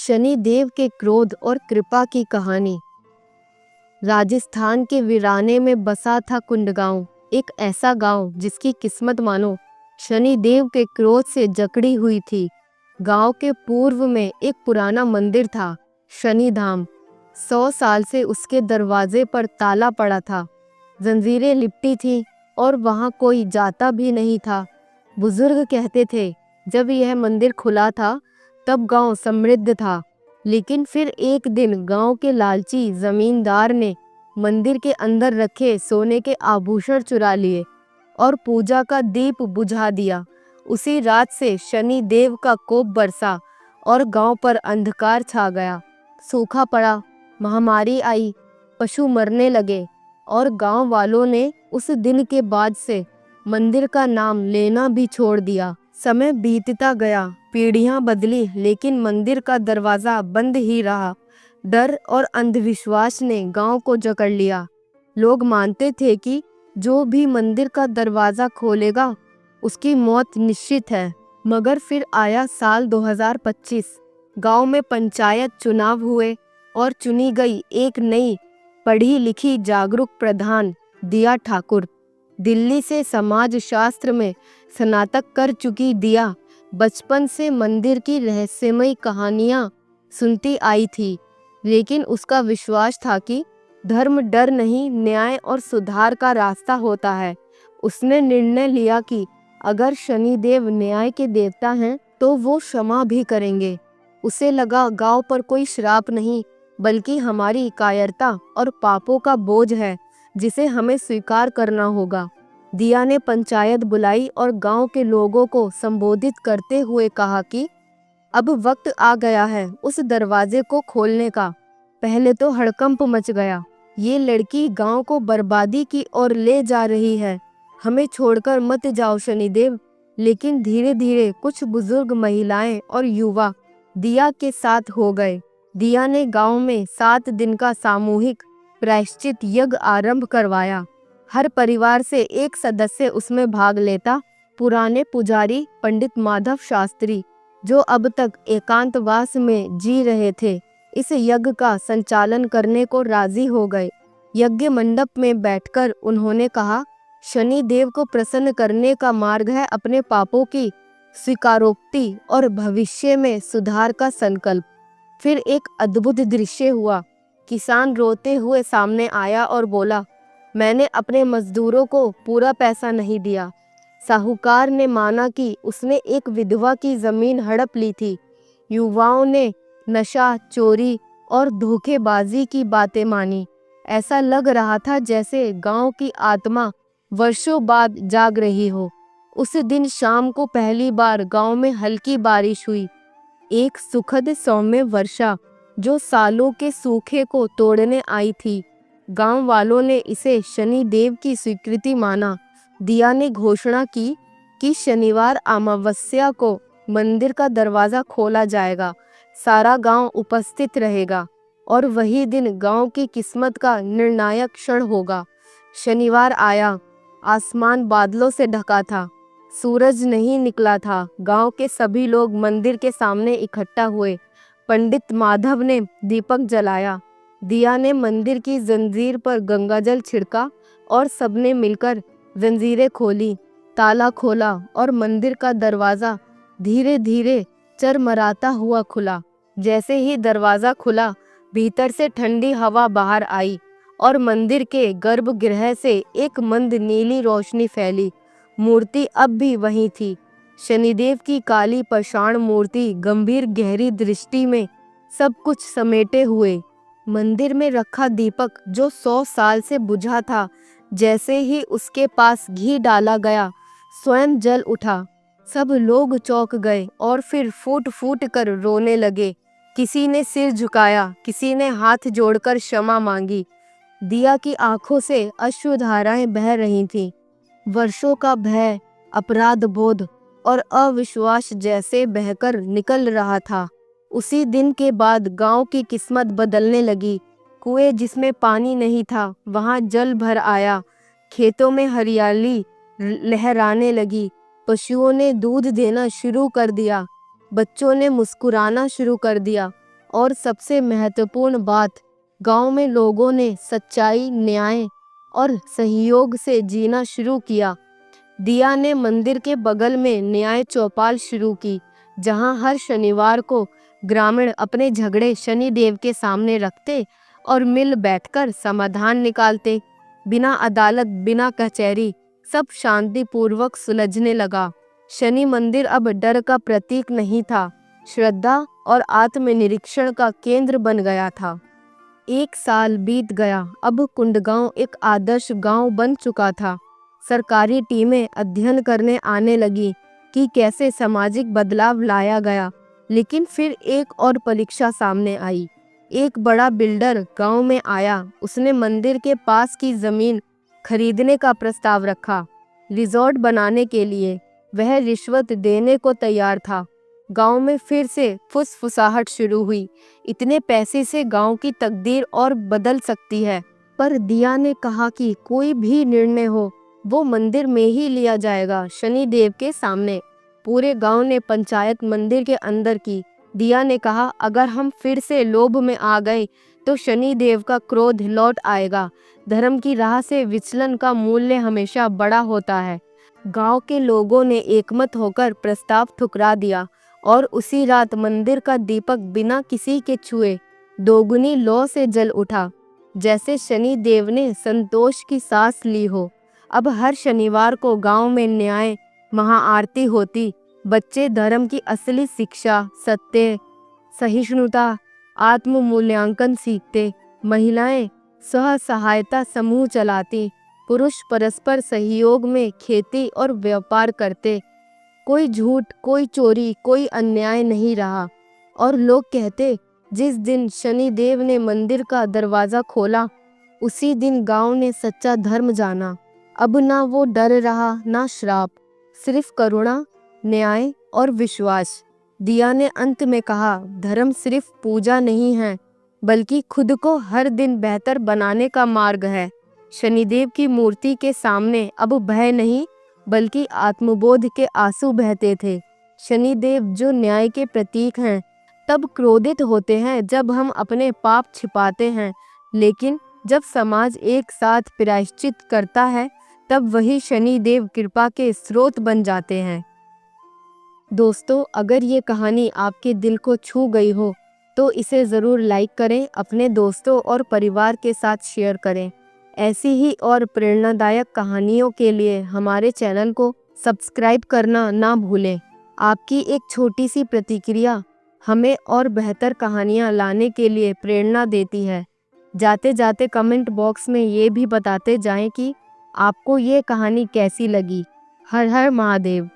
शनि देव के क्रोध और कृपा की कहानी। राजस्थान के वीराने में बसा था कुंड गांव, एक ऐसा गांव जिसकी किस्मत मानो शनि देव के क्रोध से जकड़ी हुई थी। गांव के पूर्व में एक पुराना मंदिर था, शनि धाम। 100 साल से उसके दरवाजे पर ताला पड़ा था, जंजीरें लिपटी थी और वहां कोई जाता भी नहीं था। बुजुर्ग कहते थे जब यह मंदिर खुला था तब गांव समृद्ध था, लेकिन फिर एक दिन गांव के लालची जमींदार ने मंदिर के अंदर रखे सोने के आभूषण चुरा लिए और पूजा का दीप बुझा दिया। उसी रात से शनि देव का कोप बरसा और गांव पर अंधकार छा गया। सूखा पड़ा, महामारी आई, पशु मरने लगे और गांव वालों ने उस दिन के बाद से मंदिर का नाम लेना भी छोड़ दिया। समय बीतता गया, पीढ़ियां बदली, लेकिन मंदिर का दरवाजा बंद ही रहा। डर और अंधविश्वास ने गांव को जकड़ लिया। लोग मानते थे कि जो भी मंदिर का दरवाजा खोलेगा उसकी मौत निश्चित है। मगर फिर आया साल 2025। गांव में पंचायत चुनाव हुए और चुनी गई एक नई पढ़ी लिखी जागरूक प्रधान, दिया ठाकुर। दिल्ली से समाज शास्त्र में स्नातक कर चुकी दिया बचपन से मंदिर की रहस्यमयी कहानियां सुनती आई थी, लेकिन उसका विश्वास था कि धर्म डर नहीं, न्याय और सुधार का रास्ता होता है। उसने निर्णय लिया कि अगर शनिदेव न्याय के देवता हैं तो वो क्षमा भी करेंगे। उसे लगा गांव पर कोई श्राप नहीं, बल्कि हमारी कायरता और पापों का बोझ है जिसे हमें स्वीकार करना होगा। दिया ने पंचायत बुलाई और गांव के लोगों को संबोधित करते हुए कहा कि अब वक्त आ गया है उस दरवाजे को खोलने का। पहले तो हड़कंप मच गया, ये लड़की गांव को बर्बादी की ओर ले जा रही है, हमें छोड़कर मत जाओ शनिदेव। लेकिन धीरे धीरे कुछ बुजुर्ग महिलाएं और युवा दिया के साथ हो गए। दिया ने गांव में 7 दिन का सामूहिक प्रायश्चित यज्ञ आरंभ करवाया। हर परिवार से एक सदस्य उसमें भाग लेता। पुराने पुजारी पंडित माधव शास्त्री, जो अब तक एकांतवास में जी रहे थे, इस यज्ञ का संचालन करने को राजी हो गए। यज्ञ मंडप में बैठकर उन्होंने कहा, शनि देव को प्रसन्न करने का मार्ग है अपने पापों की स्वीकारोक्ति और भविष्य में सुधार का संकल्प। फिर एक अद्भुत दृश्य हुआ। किसान रोते हुए सामने आया और बोला, मैंने अपने मजदूरों को पूरा पैसा नहीं दिया। साहूकार ने माना कि उसने एक विधवा की जमीन हड़प ली थी। युवाओं ने नशा, चोरी और धोखेबाजी की बातें मानी। ऐसा लग रहा था जैसे गांव की आत्मा वर्षों बाद जाग रही हो। उस दिन शाम को पहली बार गांव में हल्की बारिश हुई, एक सुखद सौम्य वर्षा जो सालों के सूखे को तोड़ने आई थी। गांव वालों ने इसे शनि देव की स्वीकृति माना। दिया ने घोषणा की कि शनिवार अमावस्या को मंदिर का दरवाजा खोला जाएगा, सारा गांव उपस्थित रहेगा और वही दिन गांव की किस्मत का निर्णायक क्षण होगा। शनिवार आया, आसमान बादलों से ढका था, सूरज नहीं निकला था। गांव के सभी लोग मंदिर के सामने इकट्ठा हुए। पंडित माधव ने दीपक जलाया, दिया ने मंदिर की जंजीर पर गंगाजल छिड़का और सबने मिलकर जंजीरें खोली। ताला खोला और मंदिर का दरवाजा धीरे धीरे चरमराता हुआ खुला। जैसे ही दरवाजा खुला, भीतर से ठंडी हवा बाहर आई और मंदिर के गर्भगृह से एक मंद नीली रोशनी फैली। मूर्ति अब भी वही थी, शनिदेव की काली पाषाण मूर्ति, गंभीर गहरी दृष्टि में सब कुछ समेटे हुए। मंदिर में रखा दीपक जो 100 साल से बुझा था, जैसे ही उसके पास घी डाला गया स्वयं जल उठा। सब लोग चौंक गए और फिर फूट फूट कर रोने लगे। किसी ने सिर झुकाया, किसी ने हाथ जोड़कर क्षमा मांगी। दिया की आंखों से अश्रुधाराएं बह रही थीं। वर्षों का भय, अपराध बोध और अविश्वास जैसे बहकर निकल रहा था। उसी दिन के बाद गांव की किस्मत बदलने लगी। कुएं जिसमें पानी नहीं था, वहां जल भर आया। खेतों में हरियाली लहराने लगी। पशुओं ने दूध देना शुरू कर दिया। बच्चों ने मुस्कुराना शुरू कर दिया और सबसे महत्वपूर्ण बात, गांव में लोगों ने सच्चाई, न्याय और सहयोग से जीना शुरू किया। दिया ने मंदिर के बगल में न्याय चौपाल शुरू की, जहां हर शनिवार को ग्रामीण अपने झगड़े शनिदेव के सामने रखते और मिल बैठकर समाधान निकालते। बिना अदालत, बिना कचहरी, सब शांतिपूर्वक सुलझने लगा। शनि मंदिर अब डर का प्रतीक नहीं था, श्रद्धा और आत्मनिरीक्षण का केंद्र बन गया था। 1 साल बीत गया। अब कुंडगांव एक आदर्श गांव बन चुका था। सरकारी टीमें अध्ययन करने आने लगी कि कैसे सामाजिक बदलाव लाया गया। लेकिन फिर एक और परीक्षा सामने आई। एक बड़ा बिल्डर गांव में आया। उसने मंदिर के पास की जमीन खरीदने का प्रस्ताव रखा, रिजॉर्ट बनाने के लिए। वह रिश्वत देने को तैयार था। गांव में फिर से फुसफुसाहट शुरू हुई। इतने पैसे से गांव की तकदीर और बदल सकती है। पर दिया ने कहा कि कोई भी निर्णय हो, वो मंदिर में ही लिया जाएगा, शनिदेव के सामने। पूरे गांव ने पंचायत मंदिर के अंदर की। दिया ने कहा, अगर हम फिर से लोभ में आ गए तो शनिदेव का क्रोध लौट आएगा। धर्म की राह से विचलन का मूल्य हमेशा बड़ा होता है। गांव के लोगों ने एकमत होकर प्रस्ताव ठुकरा दिया और उसी रात मंदिर का दीपक बिना किसी के छुए दोगुनी लौ से जल उठा, जैसे शनि देव ने संतोष की सांस ली हो। अब हर शनिवार को गांव में न्याय महाआरती होती। बच्चे धर्म की असली शिक्षा, सत्य, सहिष्णुता, आत्म मूल्यांकन सीखते। महिलाएं स्व सहायता समूह चलाती। पुरुष परस्पर सहयोग में खेती और व्यापार करते। कोई झूठ, कोई चोरी, कोई अन्याय नहीं रहा। और लोग कहते, जिस दिन शनि देव ने मंदिर का दरवाजा खोला, उसी दिन गांव ने सच्चा धर्म जाना। अब ना वो डर रहा, ना श्राप, सिर्फ करुणा, न्याय और विश्वास। दिया ने अंत में कहा, धर्म सिर्फ पूजा नहीं है, बल्कि खुद को हर दिन बेहतर बनाने का मार्ग है। शनिदेव की मूर्ति के सामने अब भय नहीं, बल्कि आत्मबोध के आंसू बहते थे। शनिदेव जो न्याय के प्रतीक हैं, तब क्रोधित होते हैं जब हम अपने पाप छिपाते हैं, लेकिन जब समाज एक साथ प्रायश्चित करता है, तब वही शनिदेव कृपा के स्रोत बन जाते हैं। दोस्तों, अगर ये कहानी आपके दिल को छू गई हो तो इसे ज़रूर लाइक करें, अपने दोस्तों और परिवार के साथ शेयर करें। ऐसी ही और प्रेरणादायक कहानियों के लिए हमारे चैनल को सब्सक्राइब करना ना भूलें। आपकी एक छोटी सी प्रतिक्रिया हमें और बेहतर कहानियाँ लाने के लिए प्रेरणा देती है। जाते जाते कमेंट बॉक्स में ये भी बताते जाएं कि आपको ये कहानी कैसी लगी। हर हर महादेव।